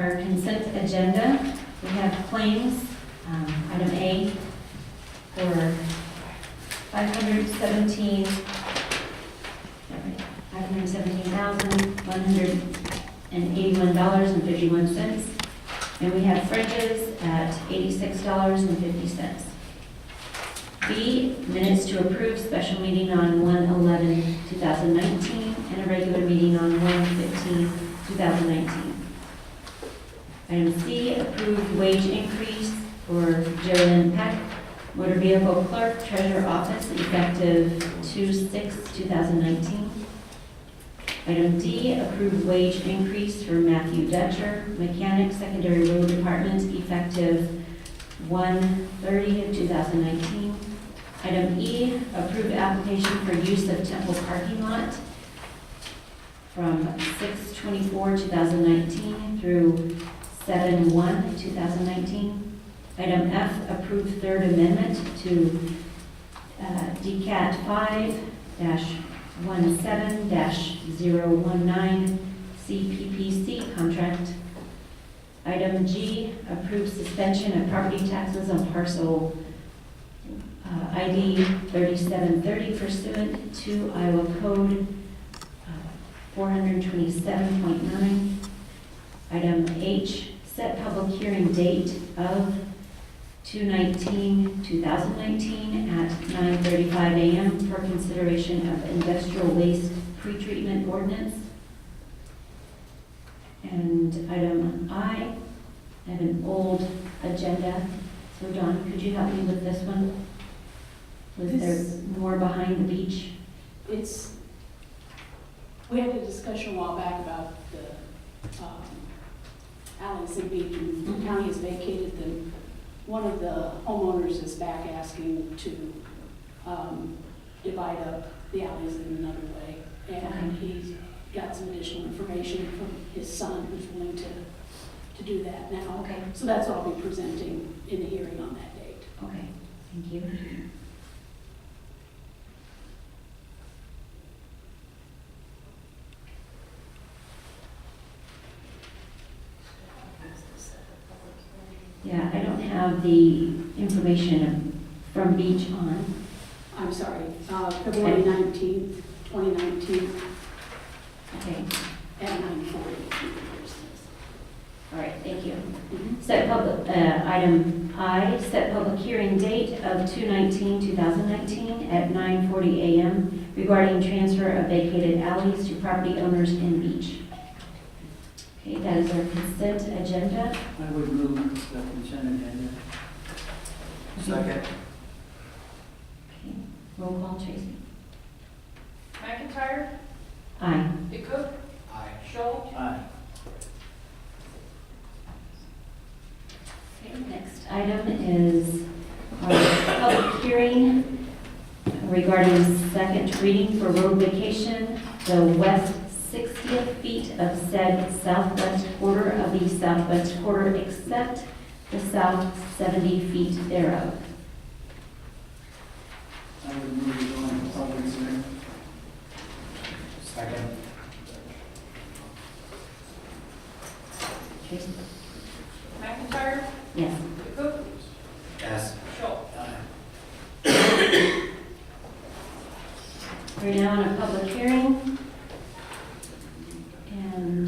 our consent agenda. We have claims, item A, for $517,181.51. And we have fringes at $86.50. B, minutes to approve special meeting on 1/11/2019 and a regular meeting on 1/15/2019. Item C, approved wage increase for Jolynn Peck, motor vehicle clerk, treasurer office, effective 2/6/2019. Item D, approved wage increase for Matthew Dutcher, mechanic, secondary road department, effective 1/30/2019. Item E, approved application for use of temple parking lot from 6/24/2019 through 7/1/2019. Item F, approved third amendment to DCAT 5-17-019 CPPC contract. Item G, approved suspension of property taxes on parcel ID 3730 pursuant to Iowa Code 427.9. Item H, set public hearing date of 2/19/2019 at 9:35 a.m. for consideration of industrial waste pretreatment ordinance. And item I have an old agenda. So Dawn, could you help me with this one? Was there more behind the beach? We had a discussion a while back about the alleys in Beach, and the county has vacated them. One of the homeowners is back asking to divide up the alleys in another way. And he's got some additional information from his son who's willing to do that now. Okay. So that's what I'll be presenting in the hearing on that date. Okay, thank you. Yeah, I don't have the information from Beach on. I'm sorry, February 19th, 2019 Okay, at 9:40. all right, thank you. Set public, item I, set public hearing date of 2/19/2019 at 9:40 a.m. regarding transfer of vacated alleys to property owners in Beach. Okay, that is our consent agenda. I would move the consent agenda. Second. Okay, roll call, Tracy. McIntyre, Aye. DeCook, Aye. Schultz, Aye. Okay, next item is our public hearing regarding second reading for road vacation, the west 60th feet of said southwest quarter of the southwest quarter except the south 70 feet thereof. I would move to go into public hearing. Second. Tracy? McIntyre, Yes. DeCook, Yes. Schultz. Aye. We're now in a public hearing. And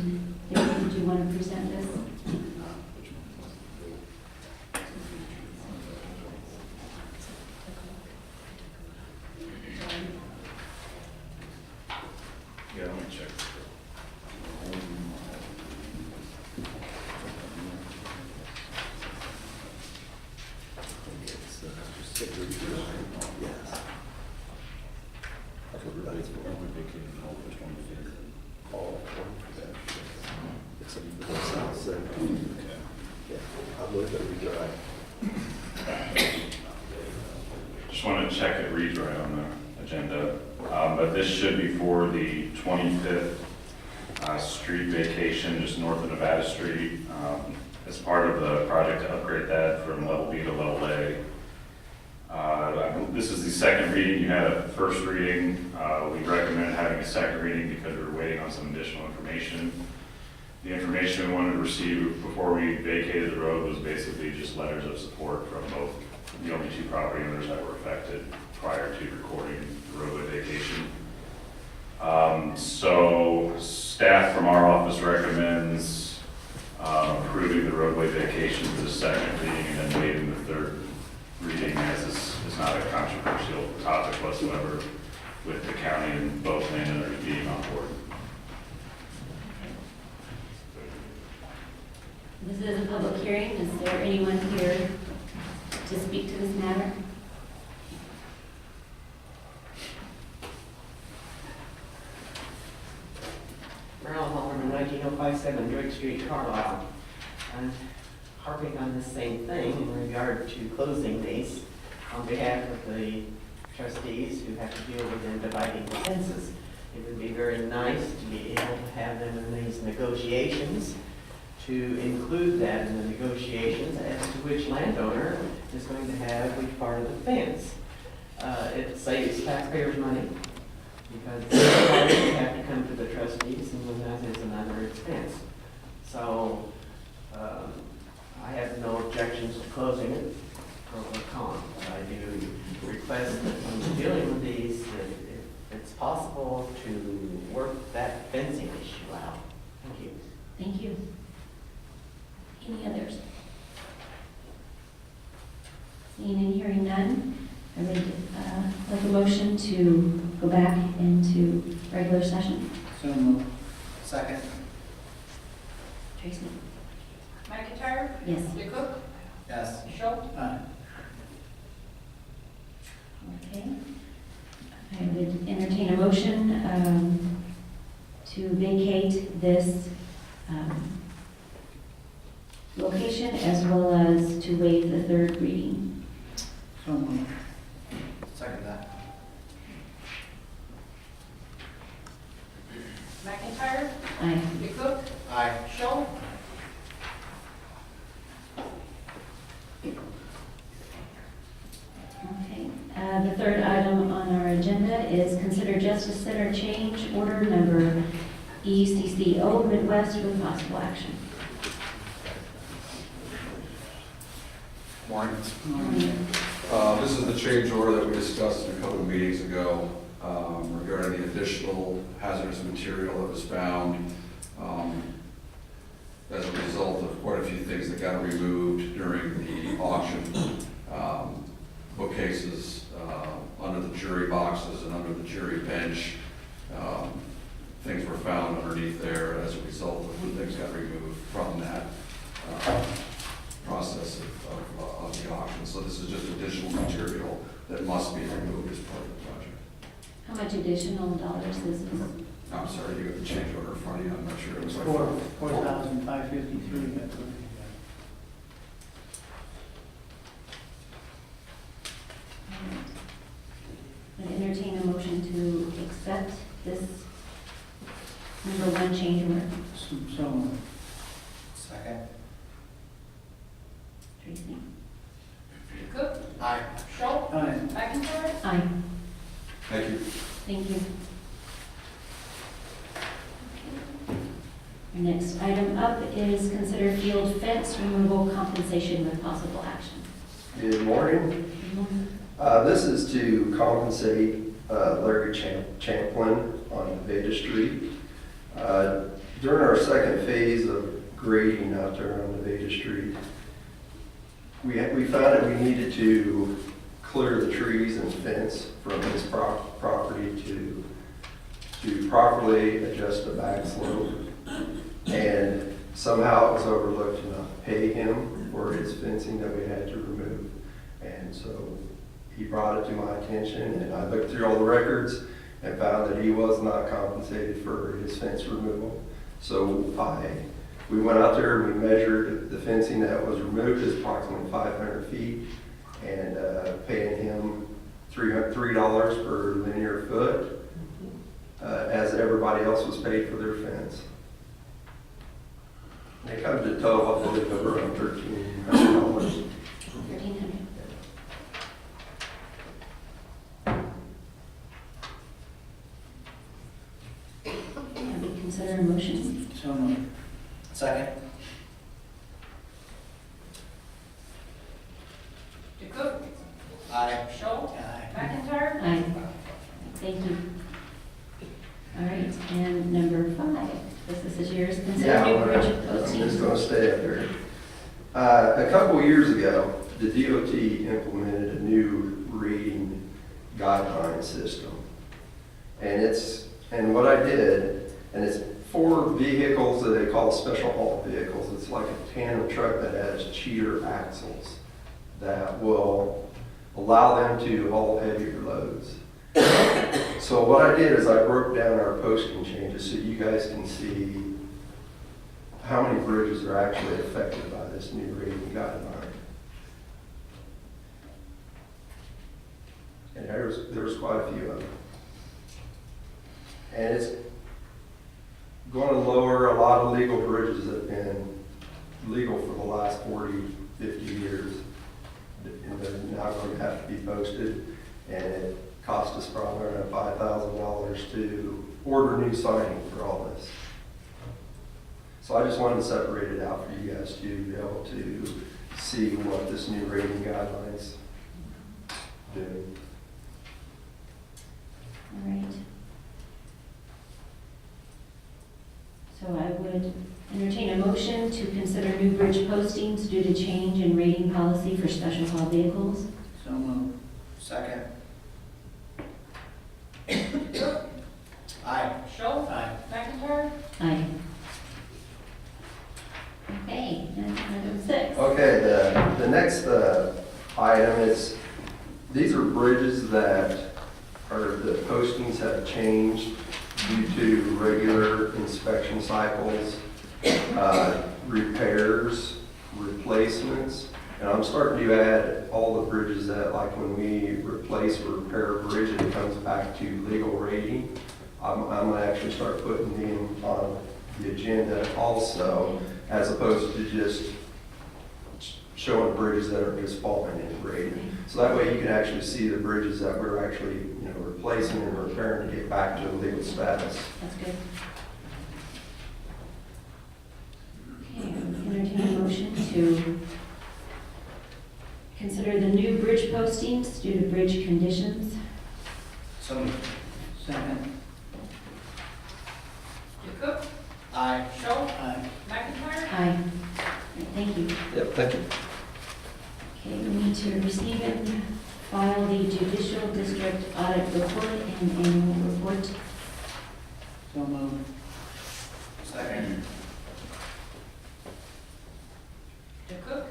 David, did you want to present this? Yeah, let me check. Just want to check it reads right on the agenda, but this should be for the 25th street vacation, just north of Nevada Street, as part of the project to upgrade that from level B to level A. This is the second reading. You had a first reading. We recommend having a second reading because we were waiting on some additional information. The information we wanted to receive before we vacated the road was basically just letters of support from both the only two property owners that were affected prior to recording the roadway vacation. So staff from our office recommends approving the roadway vacation for the second reading and then waiving the third reading, as this is not a controversial topic whatsoever, with the county and both landowners being on board. This is a public hearing. Is there anyone here to speak to this matter? Marilyn Holman, 19057 Drake Street, Carlisle. I'm harping on the same thing in regard to closing these on behalf of the trustees who have to deal with them dividing the fences. It would be very nice to be able to have them in these negotiations, to include that in the negotiations as to which landowner is going to have which part of the fence. It saves taxpayers money, because they have to come to the trustees, and then that is another expense. So, I have no objections to closing it, pro or con, but I do request that when we're dealing with these, that if it's possible to work that fencing issue out. Thank you. Thank you. Any others? Seeing and hearing none, I would like a motion to go back into regular session. So moved. Second. Tracy? McIntyre? Yes. DeCook? Yes. Schultz? Aye. Okay. I would entertain a motion to vacate this location as well as to waive the third reading. So moved. Second that. McIntyre? Aye. DeCook? Aye. Schultz? Okay. The third item on our agenda is consider Justice Center change order number ECCO Midwest with possible action. Morning. Morning. This is the change order that we discussed a couple of meetings ago regarding the additional hazardous material that was found as a result of quite a few things that got removed during the auction. Bookcases under the jury boxes and under the jury bench. Things were found underneath there as a result of when things got removed from that process of the auction. So this is just additional material that must be removed as part of the project. How much additional dollars is this? I'm sorry, you have the change order in front of you, I'm not sure. It was like 4,553. That's what I entertain a motion to accept this number one change order. So moved. Second. Tracy? DeCook? Aye. Schultz? Aye. McIntyre? Aye. Thank you. Thank you. Our next item up is consider field fence removal compensation with possible action. Good morning. This is to compensate Larry Champlin on Nevada Street. During our second phase of grading out there on Nevada Street, we found that we needed to clear the trees and fence from his property to properly adjust the back slope. And somehow it was overlooked to not pay him for his fencing that we had to remove. And so he brought it to my attention, and I looked through all the records and found that he was not compensated for his fence removal. So we went out there and we measured the fencing that was removed is approximately 500 feet, and paying him $3 per linear foot, as everybody else was paid for their fence. It comes to a total, I believe, of around $1,300. 1,300. Can we consider a motion? So moved. Second. DeCook? Aye. Schultz? Aye. McIntyre? Aye. Thank you. All right, and number 5, this is yours, consider Yeah, new I'm bridge just postings. gonna stay up there. A couple years ago, the DOT implemented a new rating guideline system. And what I did, and it's for vehicles that they call special haul vehicles. It's like a tandem truck that has cheater axles that will allow them to haul heavier loads. So what I did is I broke down our posting changes so you guys can see how many bridges are actually affected by this new rating guideline. And there's quite a few of them. And it's going to lower a lot of legal bridges that have been legal for the last 40, 50 years. And they're now going to have to be posted, and it cost us probably around $5,000 to order new siding for all this. So I just wanted to separate it out for you guys to be able to see what this new rating guidelines do. All right. So I would entertain a motion to consider new bridge postings due to change in rating policy for special haul vehicles. So moved. Second. Aye. Schultz? Aye. McIntyre? Aye. Okay, and item 6. Okay, the next item is, these are bridges that the postings have changed due to regular inspection cycles, repairs, replacements. And I'm starting to add all the bridges that, like when we replace or repair a bridge, it comes back to legal rating. I'm gonna actually start putting them on the agenda also, as opposed to just showing bridges that are just falling in rating. So that way you can actually see the bridges that we're actually, replacing and repairing to get back to a legal status. That's good. Okay, I would entertain a motion to consider the new bridge postings due to bridge conditions. So moved. Second. DeCook? Aye. Schultz? Aye. McIntyre? Aye. All right, thank you. Yep, thank you. Okay, we need to receive and file the judicial district audit report and annual report. So moved. Second. DeCook?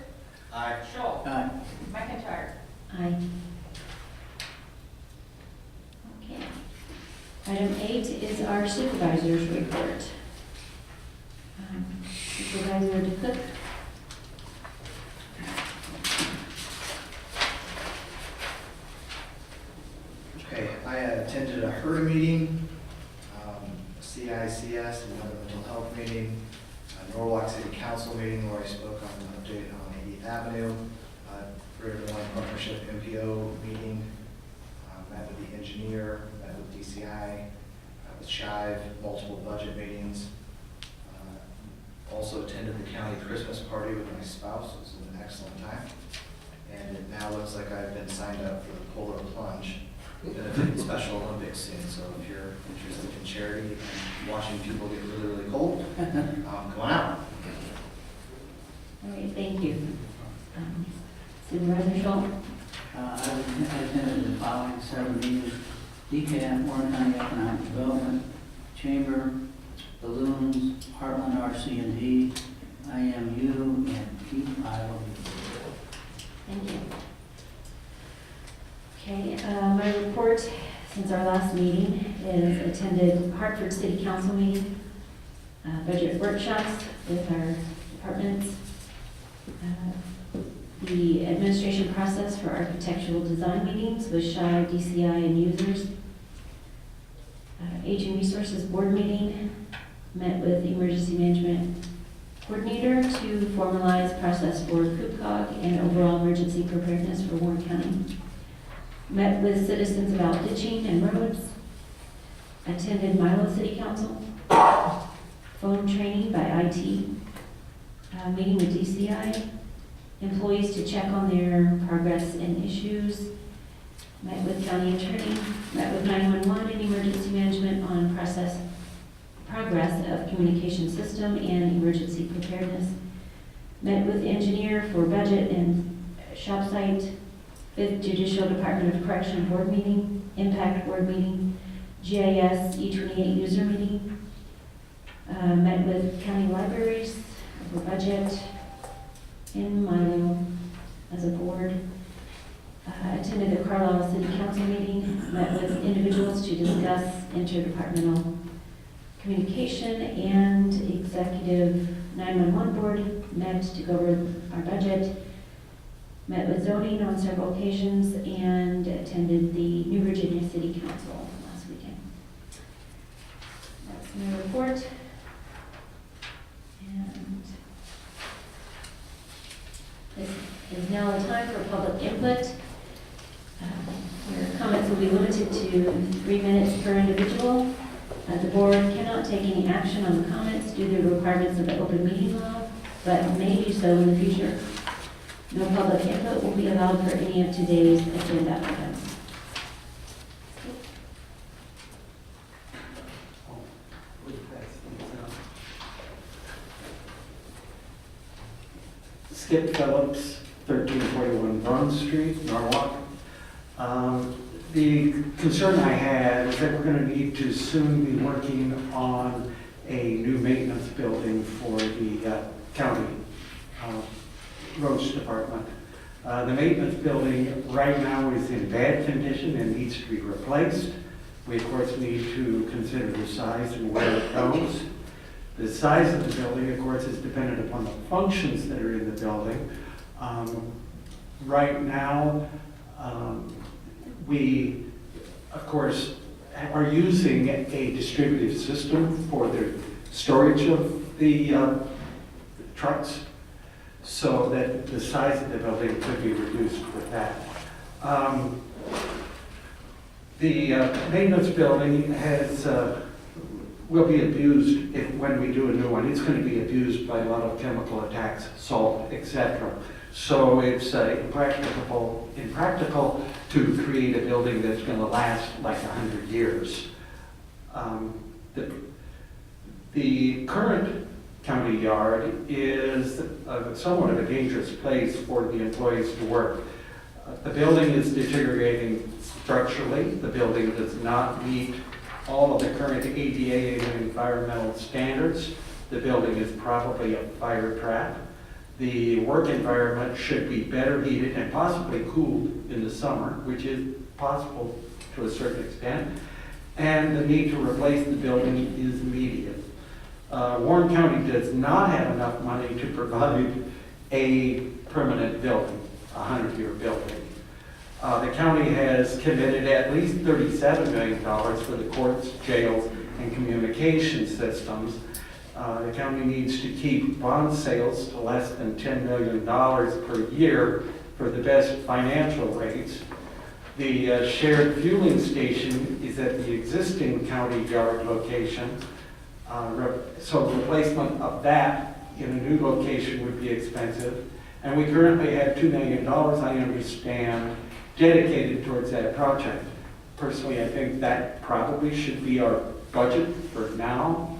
Aye. Schultz? Aye. McIntyre? Aye. Okay. Item 8 is our supervisor's report. Supervisor DeCook. Okay, I attended a HERDA meeting, CICS, another mental health meeting, a Norwalk City Council meeting where I spoke on an update on 80th Avenue, Greater Des Moines Partnership MPO meeting, met with the engineer, met with DCI, with Shive, multiple budget meetings. Also attended the county Christmas party with my spouse. It was an excellent time. And it now looks like I've been signed up for the Polar Plunge benefit Special Olympics soon. So if you're interested in charity and watching people get really, really cold, come on out. All right, thank you. Supervisor Schultz. I attended the following 7 meetings: DCAT, Warren County Economic Development, Chamber, Balloons, Heartland RC&D, IMU, and Keep Iowa. Thank you. Okay, my report since our last meeting is attended Hartford City Council meeting, budget workshops with our departments, the administration process for architectural design meetings with SHI, DCI, and users, Aging Resources Board meeting, met with the Emergency Management Coordinator to formalize process for COOPCOG and overall emergency preparedness for Warren County. Met with citizens about ditching and roads. Attended Milo City Council. Phone training by IT. Meeting with DCI, employees to check on their progress and issues. Met with county attorney, met with 911 and emergency management on progress of communication system and emergency preparedness. Met with engineer for budget and shop site. 5th Judicial Department of Correction Board meeting, Impact Board meeting, GIS E28 user meeting. Met with county libraries for budget in Milo as a board. Attended the Carlisle City Council meeting, met with individuals to discuss interdepartmental communication and executive 911 board, met to go over our budget, met with zoning on several occasions, and attended the New Virginia City Council last weekend. That's my report. And this is now the time for public input. Your comments will be limited to 3 minutes per individual. The board cannot take any action on the comments due to the requirements of the open meeting law, but may do so in the future. No public input will be allowed for any of today's agenda items. Skip Phillips, 1341 Burns Street, Norwalk. The concern I had is that we're going to need to soon be working on a new maintenance building for the county roads department. The maintenance building right now is in bad condition and needs to be replaced. We of course need to consider the size and where it goes. The size of the building, of course, is dependent upon the functions that are in the building. Right now, we, of course, are using a distributive system for the storage of the trucks, so that the size of the building could be reduced with that. The maintenance building will be abused when we do a new one. It's going to be abused by a lot of chemical attacks, salt, etc. So it's impractical to create a building that's going to last like 100 years. The current county yard is somewhat of a dangerous place for the employees to work. The building is deteriorating structurally. The building does not meet all of the current ADA and environmental standards. The building is probably a fire trap. The work environment should be better heated and possibly cooled in the summer, which is possible to a certain extent. And the need to replace the building is immediate. Warren County does not have enough money to provide a permanent building, a 100-year building. The county has committed at least $37 million for the courts, jails, and communication systems. The county needs to keep bond sales to less than $10 million per year for the best financial rates. The shared fueling station is at the existing county yard location. So replacement of that in a new location would be expensive. And we currently have $2 million, I understand, dedicated towards that project. Personally, I think that probably should be our budget for now.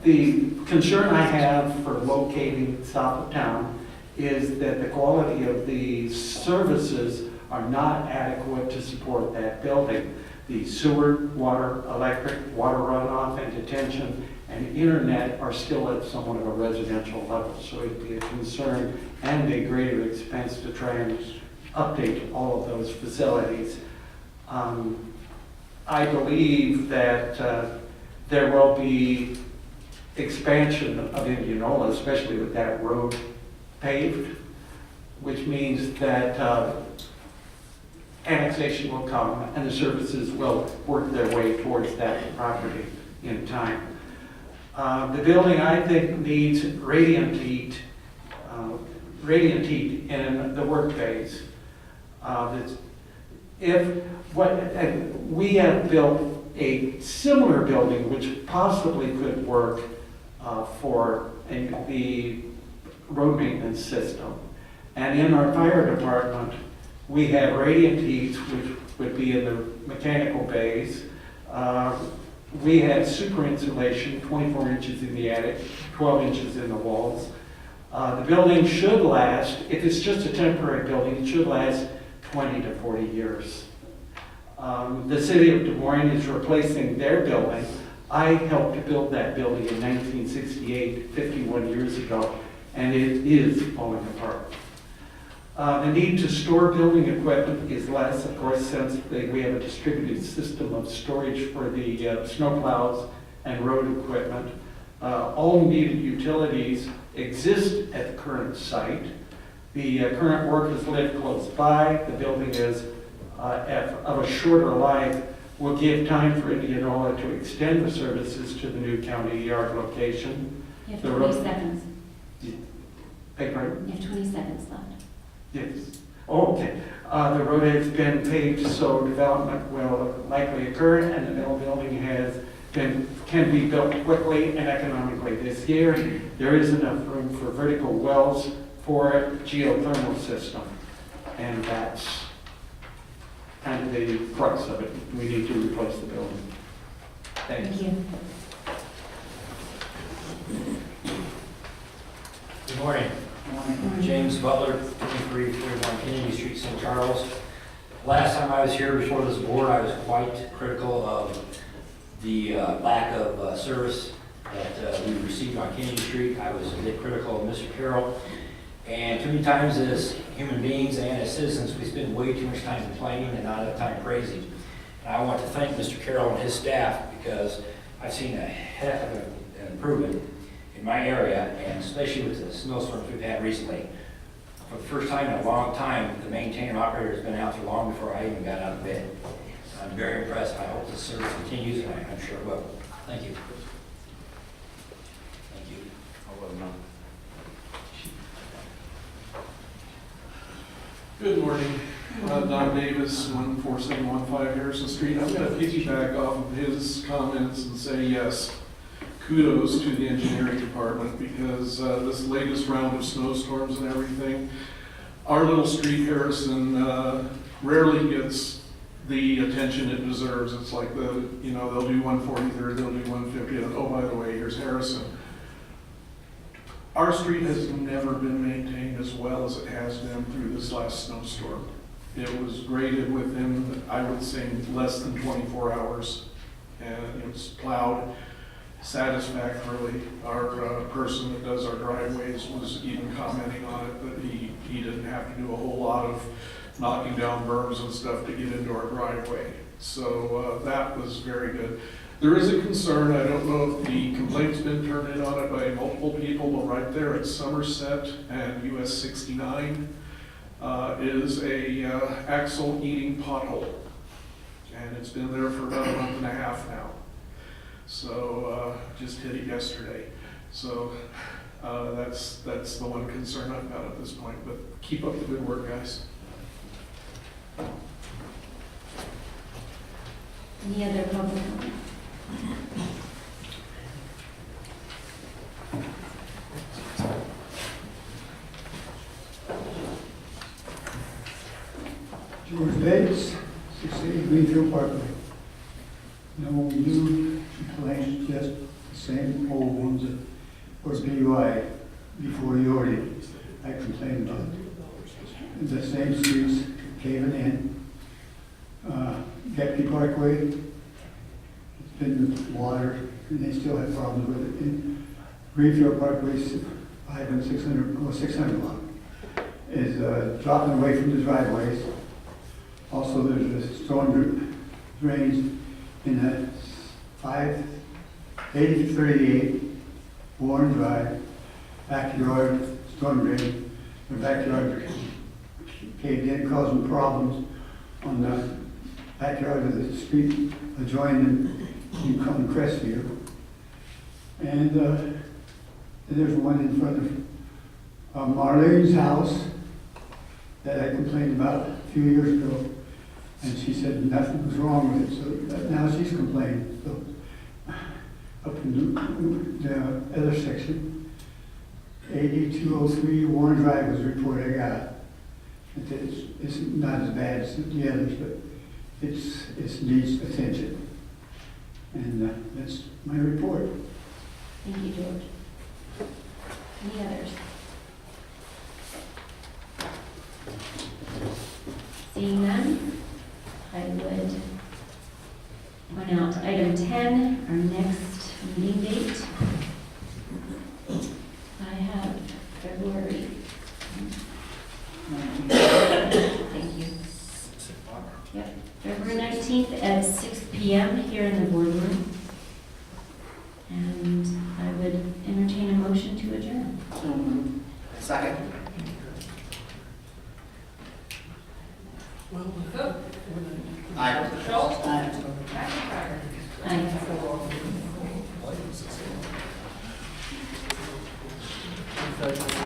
The concern I have for locating south of town is that the quality of the services are not adequate to support that building. The sewer, water, electric, water runoff and detention, and internet are still at somewhat of a residential level. So it'd be a concern and a greater expense to try and update all of those facilities. I believe that there will be expansion of Indianola, especially with that road paved, which means that annexation will come and the services will work their way towards that property in time. The building, I think, needs radiant heat in the work days. We have built a similar building which possibly could work for the road maintenance system. And in our fire department, we have radiant heats, which would be in the mechanical bays. We have super insulation, 24 inches in the attic, 12 inches in the walls. The building should last, if it's just a temporary building, it should last 20 to 40 years. The city of Des Moines is replacing their building. I helped to build that building in 1968, 51 years ago, and it is falling apart. The need to store building equipment is less, of course, since we have a distributed system of storage for the snowplows and road equipment. All needed utilities exist at the current site. The current workers live close by. The building is of a shorter life, will give time for Indianola to extend the services to the new county yard location. You have The 20 road- seconds. Beg pardon? You have 20 seconds left. Yes. Oh, okay. The road has been paved, so development will likely occur, and the middle building can be built quickly and economically this year. There is enough room for vertical wells for a geothermal system, and that's kind of the crux of it. We need to replace the building. Thanks. Thank you. Good morning. James Butler, 2341 Kennedy Street, St. Charles. Last time I was here before this board, I was quite critical of the lack of service that we received on Kennedy Street. I was a bit critical of Mr. Carroll. And too many times as human beings and as citizens, we spend way too much time complaining and not enough time praising. And I want to thank Mr. Carroll and his staff because I've seen a heck of an improvement in my area, and especially with the snowstorms we've had recently. For the first time in a long time, the maintainer operator has been out there long before I even got out of bed. I'm very impressed. I hope the service continues, and I'm sure it will. Thank you. Thank you. Good morning. Don Davis, 14715 Harrison Street. I'm going to piggyback off of his comments and say yes, kudos to the engineering department because this latest round of snowstorms and everything, our little street, Harrison, rarely gets the attention it deserves. It's like they'll do 143rd, they'll do 150th, and oh, by the way, here's Harrison. Our street has never been maintained as well as it has been through this last snowstorm. It was graded within, I would say, less than 24 hours, and it was plowed satisfactorily. Our person that does our driveways was even commenting on it that he didn't have to do a whole lot of knocking down berms and stuff to get into our driveway. So that was very good. There is a concern, I don't know if the complaint's been turned in on it by multiple people, but right there at Somerset and US 69 is a axle eating pothole. And it's been there for about a month and a half now. So just hit it yesterday. So that's the one concern I've got at this point, but keep up the good work, guys. Any other public comment? George Bates, 68 Greenfield Parkway. No new complaints, just the same old ones that were PUI before the ordinance I complained about. The same streets caving in. Deputy Parkway, it's been with water, and they still have problems with it. And Greenfield Parkway, 500 and 600 block, is dropping away from the driveways. Also, there's a storm drains in that 580-38 Warren Drive, backyard storm drain. The backyard caved in, causing problems on the backyard of the street adjoining you come to Crestview. And then there's one in front of Marlene's house that I complained about a few years ago. And she said nothing was wrong with it, so now she's complaining. So up the other section, 8203 Warren Drive was the report I got. It's not as bad as the others, but it needs attention. And that's my report. Thank you, George. Any others? Seeing none, I would point out item 10, our next meeting date. I have February. Thank you. Yep, February 19th at 6 p.m. here in the boardroom. And I would entertain a motion to adjourn. Second. Cook. Aye. Schultz. McIntyre. Aye.